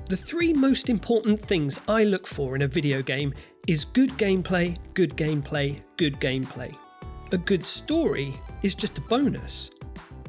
The three most important things I look for in a video game is good gameplay, good gameplay, good gameplay. A good story is just a bonus.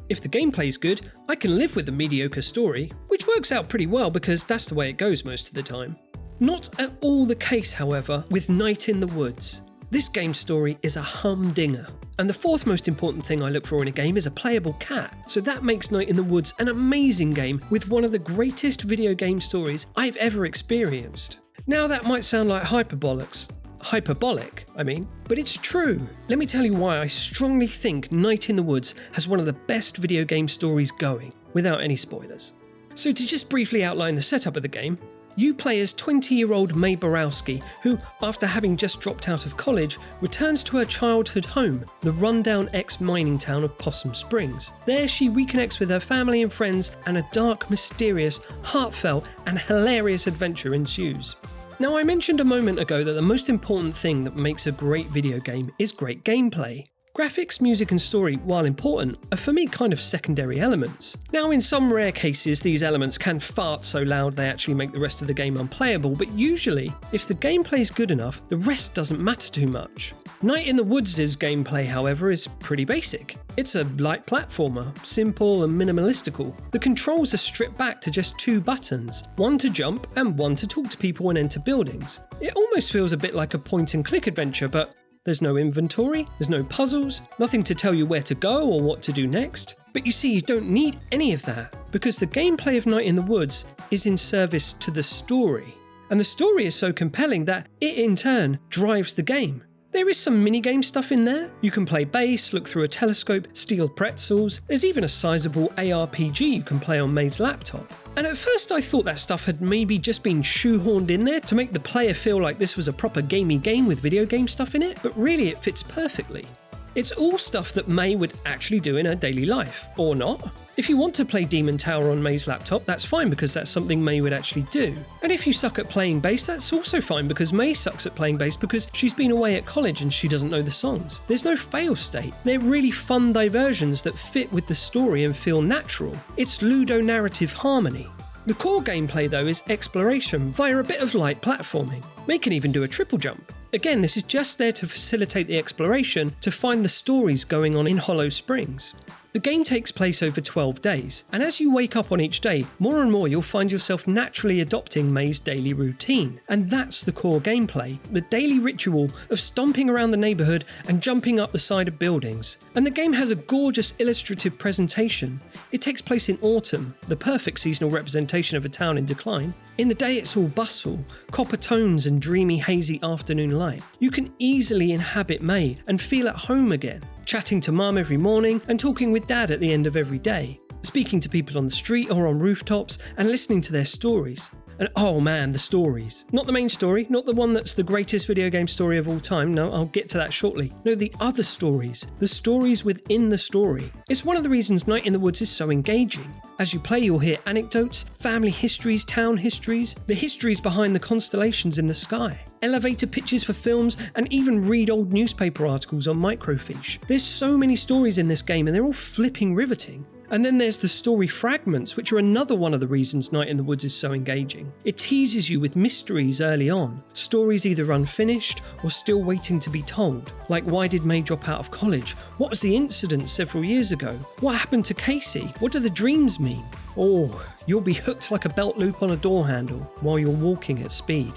If the gameplay's good, I can live with a mediocre story, which works out pretty well because that's the way it goes most of the time. Not at all the case, however, with Night in the Woods. This game's story is a humdinger. And the fourth most important thing I look for in a game is a playable cat, so that makes Night in the Woods an amazing game with one of the greatest video game stories I've ever experienced. Now that might sound like hyperbolic, but it's true. Let me tell you why I strongly think Night in the Woods has one of the best video game stories going, without any spoilers. So to just briefly outline the setup of the game, you play as 20-year-old May Borowski, who, after having just dropped out of college, returns to her childhood home, the rundown ex-mining town of Possum Springs. There she reconnects with her family and friends, and a dark, mysterious, heartfelt, and hilarious adventure ensues. Now, I mentioned a moment ago that the most important thing that makes a great video game is great gameplay. Graphics, music and story, while important, are for me kind of secondary elements. Now, in some rare cases, these elements can fart so loud they actually make the rest of the game unplayable, but usually, if the gameplay is good enough, the rest doesn't matter too much. Night in the Woods' gameplay, however, is pretty basic. It's a light platformer, simple and minimalistical. The controls are stripped back to just two buttons, one to jump and one to talk to people and enter buildings. It almost feels a bit like a point-and-click adventure, but there's no inventory, there's no puzzles, nothing to tell you where to go or what to do next. But you see, you don't need any of that, because the gameplay of Night in the Woods is in service to the story. And the story is so compelling that it in turn drives the game. There is some minigame stuff in there. You can play bass, look through a telescope, steal pretzels. There's even a sizable ARPG you can play on May's laptop. And at first I thought that stuff had maybe just been shoehorned in there to make the player feel like this was a proper gamey game with video game stuff in it, but really it fits perfectly. It's all stuff that May would actually do in her daily life, or not. If you want to play Demon Tower on May's laptop, that's fine because that's something May would actually do. And if you suck at playing bass, that's also fine because May sucks at playing bass because she's been away at college and she doesn't know the songs. There's no fail state. They're really fun diversions that fit with the story and feel natural. It's ludonarrative harmony. The core gameplay though is exploration via a bit of light platforming. May can even do a triple jump. Again, this is just there to facilitate the exploration to find the stories going on in Hollow Springs. The game takes place over 12 days, and as you wake up on each day, more and more you'll find yourself naturally adopting May's daily routine. And that's the core gameplay, the daily ritual of stomping around the neighbourhood and jumping up the side of buildings. And the game has a gorgeous illustrative presentation. It takes place in autumn, the perfect seasonal representation of a town in decline. In the day it's all bustle, copper tones and dreamy hazy afternoon light. You can easily inhabit May and feel at home again, chatting to mum every morning and talking with dad at the end of every day, speaking to people on the street or on rooftops and listening to their stories. And oh man, the stories. Not the main story, not the one that's the greatest video game story of all time, no, I'll get to that shortly. No, the other stories, the stories within the story. It's one of the reasons Night in the Woods is so engaging. As you play, you'll hear anecdotes, family histories, town histories, the histories behind the constellations in the sky, elevator pitches for films, and even read old newspaper articles on microfiche. There's so many stories in this game and they're all flipping riveting. And then there's the story fragments, which are another one of the reasons Night in the Woods is so engaging. It teases you with mysteries early on, stories either unfinished or still waiting to be told, like why did May drop out of college? What was the incident several years ago? What happened to Casey? What do the dreams mean? Oh, you'll be hooked like a belt loop on a door handle while you're walking at speed.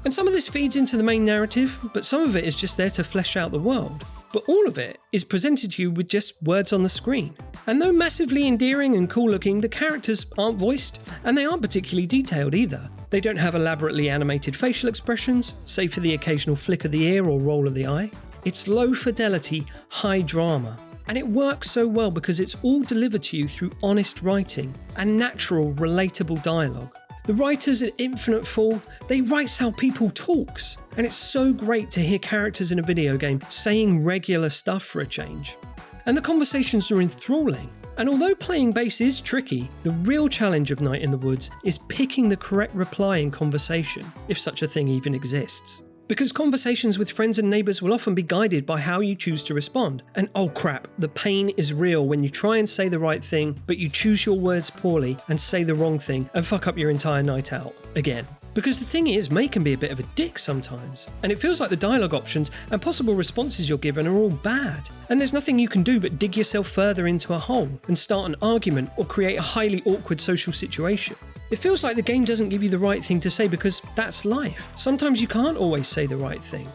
And some of this feeds into the main narrative, but some of it is just there to flesh out the world. But all of it is presented to you with just words on the screen. And though massively endearing and cool looking, the characters aren't voiced, and they aren't particularly detailed either. They don't have elaborately animated facial expressions, save for the occasional flick of the ear or roll of the eye. It's low fidelity, high drama. And it works so well because it's all delivered to you through honest writing and natural, relatable dialogue. The writers at Infinte Fall, they write how people talks, and it's so great to hear characters in a video game saying regular stuff for a change. And the conversations are enthralling. And although playing bass is tricky, the real challenge of Night in the Woods is picking the correct reply in conversation, if such a thing even exists. Because conversations with friends and neighbours will often be guided by how you choose to respond. And oh crap, the pain is real when you try and say the right thing, but you choose your words poorly and say the wrong thing and fuck up your entire night out again. Because the thing is, May can be a bit of a dick sometimes, and it feels like the dialogue options and possible responses you're given are all bad. And there's nothing you can do but dig yourself further into a hole and start an argument or create a highly awkward social situation. It feels like the game doesn't give you the right thing to say because that's life. Sometimes you can't always say the right thing.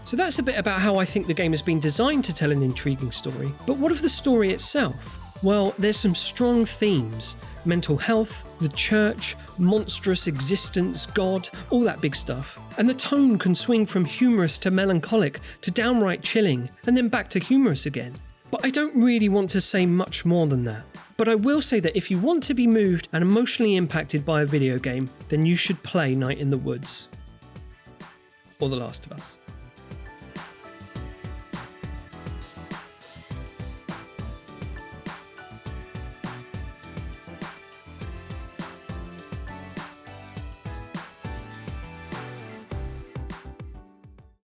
So that's a bit about how I think the game has been designed to tell an intriguing story. But what of the story itself? Well, there's some strong themes. Mental health, the church, monstrous existence, God, all that big stuff. And the tone can swing from humorous to melancholic to downright chilling, and then back to humorous again. But I don't really want to say much more than that. But I will say that if you want to be moved and emotionally impacted by a video game, then you should play Night in the Woods. Or The Last of Us.